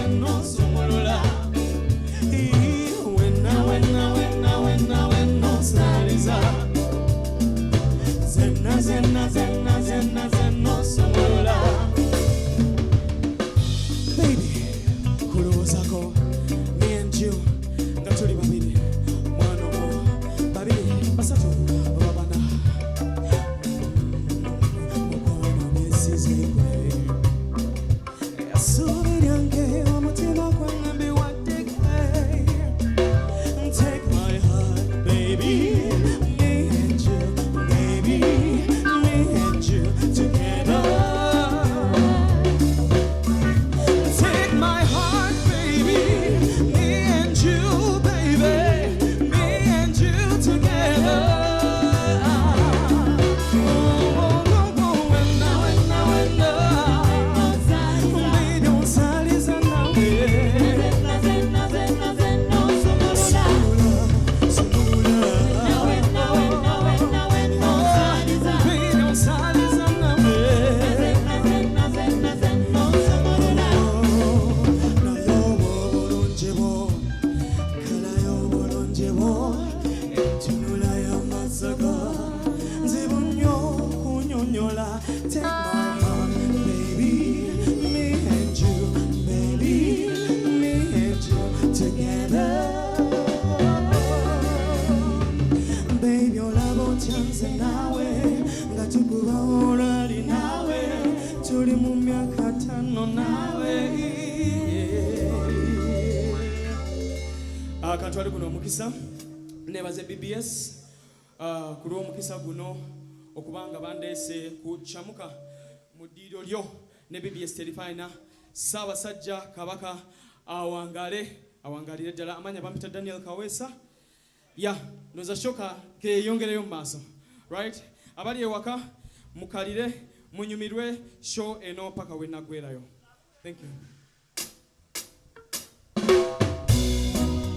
zenno somolola. Wenna saliza. Zenna zenno somolola. Baby, kulowozako me and you nga tuli babiri mwana mo babiri basatu babana mukono nesizekwe asubiri yange omutima gwange waddeke. Take my heart, baby. Me and you, baby. Me and you together. Take my heart, baby. Me and you, baby. Me and you together. Take my heart, baby, me and you, baby, me and you together. Baby, your love chance nawe, ngatukuba orali nawe, tuli mu myaka 5 nawe. Kantwali guno omukisa nebaze BBS ku lw'omukisa guno okubanga bandeese kuchamuka mu ddiiro lyo ne BBS Terifina Ssaabasajja Kabaka awangalire ddala amanya bampita Daniel Kawesa noza shoka keyongereyo mu maaso right abali ewaka mukalire munyumirwe show eno paka we naggwerayo. Thank you.